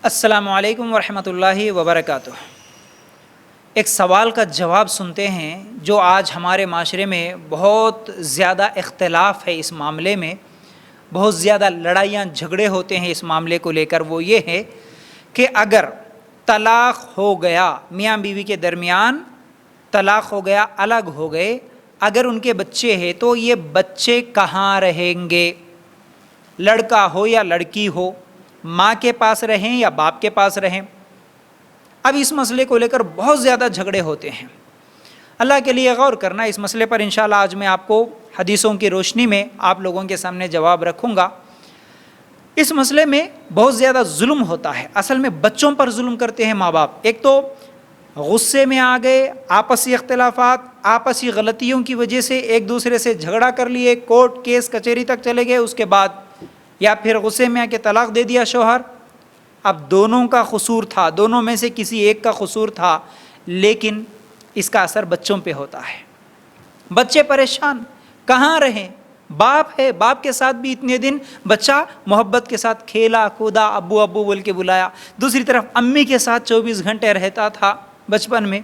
السلام علیکم ورحمۃ اللہ وبرکاتہ۔ ایک سوال کا جواب سنتے ہیں جو آج ہمارے معاشرے میں بہت زیادہ اختلاف ہے، اس معاملے میں بہت زیادہ لڑائیاں جھگڑے ہوتے ہیں اس معاملے کو لے کر۔ وہ یہ ہے کہ اگر طلاق ہو گیا، میاں بیوی کے درمیان طلاق ہو گیا، الگ ہو گئے، اگر ان کے بچے ہیں تو یہ بچے کہاں رہیں گے؟ لڑکا ہو یا لڑکی ہو، ماں کے پاس رہیں یا باپ کے پاس رہیں؟ اب اس مسئلے کو لے کر بہت زیادہ جھگڑے ہوتے ہیں۔ اللہ کے لیے غور کرنا اس مسئلے پر۔ انشاءاللہ آج میں آپ کو حدیثوں کی روشنی میں آپ لوگوں کے سامنے جواب رکھوں گا۔ اس مسئلے میں بہت زیادہ ظلم ہوتا ہے، اصل میں بچوں پر ظلم کرتے ہیں ماں باپ۔ ایک تو غصے میں آ گئے، آپسی اختلافات، آپسی غلطیوں کی وجہ سے ایک دوسرے سے جھگڑا کر لیے، کورٹ کیس کچہری تک چلے گئے، اس کے بعد یا پھر غصے میں آ کے طلاق دے دیا شوہر۔ اب دونوں کا قصور تھا، دونوں میں سے کسی ایک کا قصور تھا، لیکن اس کا اثر بچوں پہ ہوتا ہے۔ بچے پریشان، کہاں رہیں؟ باپ ہے، باپ کے ساتھ بھی اتنے دن بچہ محبت کے ساتھ کھیلا کودا، ابو ابو بول کے بلایا، دوسری طرف امی کے ساتھ 24 گھنٹے رہتا تھا بچپن میں۔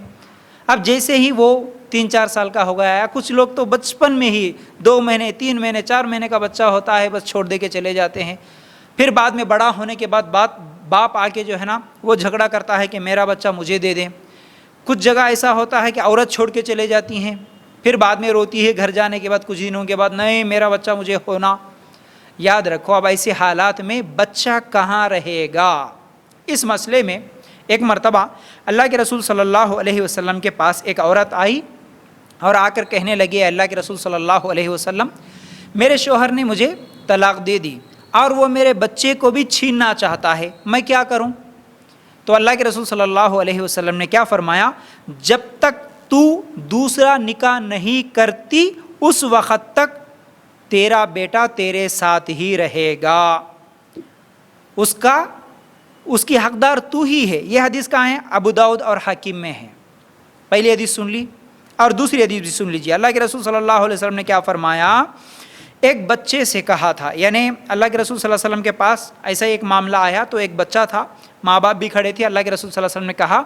اب جیسے ہی وہ 3-4 سال کا ہو گیا ہے، کچھ لوگ تو بچپن میں ہی 2 مہینے 3 مہینے 4 مہینے کا بچہ ہوتا ہے، بس چھوڑ دے کے چلے جاتے ہیں۔ پھر بعد میں بڑا ہونے کے بعد باپ آ کے جو ہے نا وہ جھگڑا کرتا ہے کہ میرا بچہ مجھے دے دیں۔ کچھ جگہ ایسا ہوتا ہے کہ عورت چھوڑ کے چلے جاتی ہیں، پھر بعد میں روتی ہے گھر جانے کے بعد، کچھ دنوں کے بعد، نہیں میرا بچہ مجھے ہونا۔ یاد رکھو اب ایسے حالات میں بچہ کہاں رہے گا؟ اس مسئلے میں ایک مرتبہ اللہ کے رسول صلی اللہ علیہ وسلم کے پاس ایک عورت آئی اور آ کر کہنے لگی، اللہ کے رسول صلی اللہ علیہ وسلم، میرے شوہر نے مجھے طلاق دے دی اور وہ میرے بچے کو بھی چھیننا چاہتا ہے، میں کیا کروں؟ تو اللہ کے رسول صلی اللہ علیہ وسلم نے کیا فرمایا؟ جب تک تو دوسرا نکاح نہیں کرتی اس وقت تک تیرا بیٹا تیرے ساتھ ہی رہے گا، اس کی حقدار تو ہی ہے۔ یہ حدیث کہاں ہے؟ ابو داؤد اور حاکم میں ہے۔ پہلی حدیث سن لی اور دوسری حدیث بھی سن لیجیے۔ اللہ کے رسول صلی اللہ علیہ وسلم نے کیا فرمایا؟ ایک بچے سے کہا تھا، یعنی اللہ کے رسول صلی اللہ علیہ وسلم کے پاس ایسا ایک معاملہ آیا تو ایک بچہ تھا، ماں باپ بھی کھڑے تھے۔ اللہ کے رسول صلی اللہ علیہ وسلم نے کہا،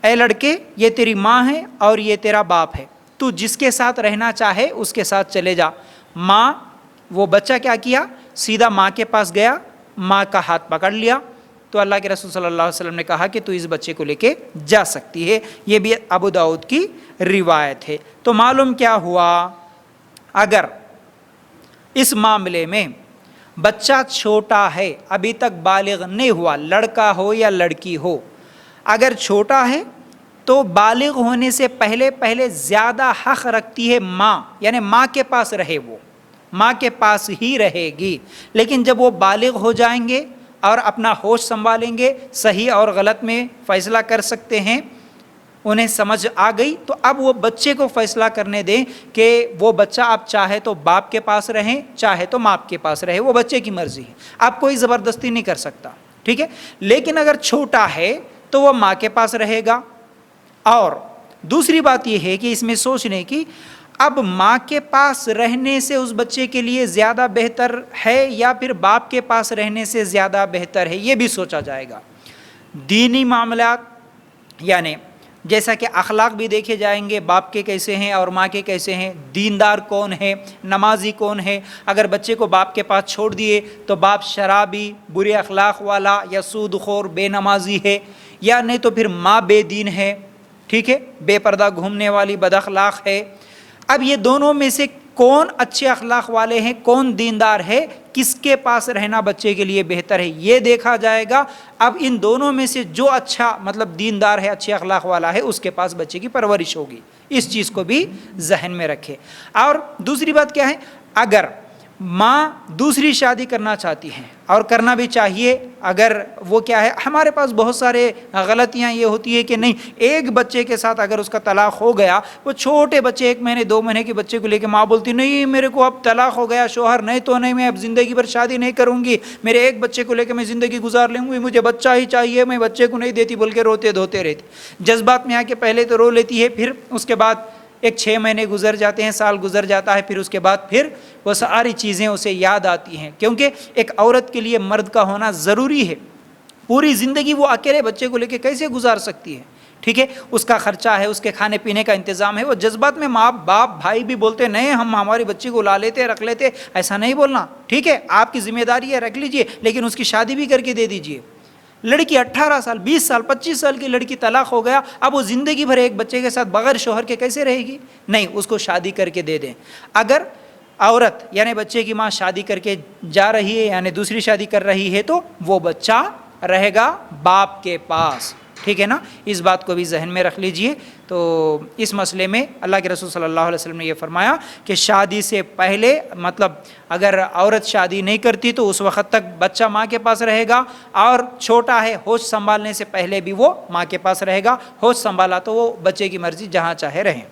اے لڑکے، یہ تیری ماں ہے اور یہ تیرا باپ ہے، تو جس کے ساتھ رہنا چاہے اس کے ساتھ چلے جا۔ ماں، وہ بچہ کیا کیا؟ سیدھا ماں کے پاس گیا، ماں کا ہاتھ پکڑ لیا۔ تو اللہ کے رسول صلی اللہ علیہ وسلم نے کہا کہ تو اس بچے کو لے کے جا سکتی ہے۔ یہ بھی ابو داؤد کی روایت ہے۔ تو معلوم کیا ہوا؟ اگر اس معاملے میں بچہ چھوٹا ہے، ابھی تک بالغ نہیں ہوا، لڑکا ہو یا لڑکی ہو، اگر چھوٹا ہے تو بالغ ہونے سے پہلے زیادہ حق رکھتی ہے ماں، یعنی ماں کے پاس رہے، وہ ماں کے پاس ہی رہے گی۔ لیکن جب وہ بالغ ہو جائیں گے اور اپنا ہوش سنبھالیں گے، صحیح اور غلط میں فیصلہ کر سکتے ہیں، انہیں سمجھ آ گئی، تو اب وہ بچے کو فیصلہ کرنے دیں کہ وہ بچہ اب چاہے تو باپ کے پاس رہیں، چاہے تو ماں کے پاس رہے، وہ بچے کی مرضی ہے، اب کوئی زبردستی نہیں کر سکتا، ٹھیک ہے۔ لیکن اگر چھوٹا ہے تو وہ ماں کے پاس رہے گا۔ اور دوسری بات یہ ہے کہ اس میں سوچنے کی، اب ماں کے پاس رہنے سے اس بچے کے لیے زیادہ بہتر ہے یا پھر باپ کے پاس رہنے سے زیادہ بہتر ہے، یہ بھی سوچا جائے گا۔ دینی معاملات، یعنی جیسا کہ اخلاق بھی دیکھے جائیں گے، باپ کے کیسے ہیں اور ماں کے کیسے ہیں، دیندار کون ہے، نمازی کون ہے۔ اگر بچے کو باپ کے پاس چھوڑ دیے تو باپ شرابی، برے اخلاق والا یا سود خور، بے نمازی ہے، یا نہیں تو پھر ماں بے دین ہے، ٹھیک ہے، بے پردہ گھومنے والی بد اخلاق ہے۔ اب یہ دونوں میں سے کون اچھے اخلاق والے ہیں، کون دیندار ہے، کس کے پاس رہنا بچے کے لیے بہتر ہے، یہ دیکھا جائے گا۔ اب ان دونوں میں سے جو اچھا مطلب دیندار ہے، اچھے اخلاق والا ہے، اس کے پاس بچے کی پرورش ہوگی۔ اس چیز کو بھی ذہن میں رکھے۔ اور دوسری بات کیا ہے؟ اگر ماں دوسری شادی کرنا چاہتی ہیں، اور کرنا بھی چاہیے، اگر وہ کیا ہے، ہمارے پاس بہت سارے غلطیاں یہ ہوتی ہے کہ نہیں، ایک بچے کے ساتھ اگر اس کا طلاق ہو گیا، وہ چھوٹے بچے 1 مہینے 2 مہینے کے بچے کو لے کے ماں بولتی نہیں میرے کو اب طلاق ہو گیا، شوہر نہیں تو نہیں، میں اب زندگی بھر شادی نہیں کروں گی، میرے ایک بچے کو لے کے میں زندگی گزار لوں گی، مجھے بچہ ہی چاہیے، میں بچے کو نہیں دیتی بول کے روتے دھوتے رہتے، جذبات میں آ کے پہلے تو رو لیتی ہے، پھر اس کے بعد 6 مہینے گزر جاتے ہیں، سال گزر جاتا ہے، پھر اس کے بعد پھر وہ ساری چیزیں اسے یاد آتی ہیں، کیونکہ ایک عورت کے لیے مرد کا ہونا ضروری ہے۔ پوری زندگی وہ اکیلے بچے کو لے کے کیسے گزار سکتی ہے؟ ٹھیک ہے، اس کا خرچہ ہے، اس کے کھانے پینے کا انتظام ہے. وہ جذبات میں ماں باپ بھائی بھی بولتے نہیں ہم ہماری بچی کو لا لیتے رکھ لیتے، ایسا نہیں بولنا. ٹھیک ہے، آپ کی ذمہ داری ہے، رکھ لیجئے، لیکن اس کی شادی بھی کر کے دے دیجئے. لڑکی 18 سال 20 سال 25 سال کی لڑکی طلاق ہو گیا، اب وہ زندگی بھر ایک بچے کے ساتھ بغیر شوہر کے کیسے رہے گی؟ نہیں، اس کو شادی کر کے دے دیں. اگر عورت یعنی بچے کی ماں شادی کر کے جا رہی ہے یعنی دوسری شادی کر رہی ہے تو وہ بچہ رہے گا باپ کے پاس. ٹھیک ہے نا، اس بات کو بھی ذہن میں رکھ لیجئے. تو اس مسئلے میں اللہ کے رسول صلی اللہ علیہ وسلم نے یہ فرمایا کہ شادی سے پہلے مطلب اگر عورت شادی نہیں کرتی تو اس وقت تک بچہ ماں کے پاس رہے گا، اور چھوٹا ہے ہوش سنبھالنے سے پہلے بھی وہ ماں کے پاس رہے گا. ہوش سنبھالا تو وہ بچے کی مرضی جہاں چاہے رہیں.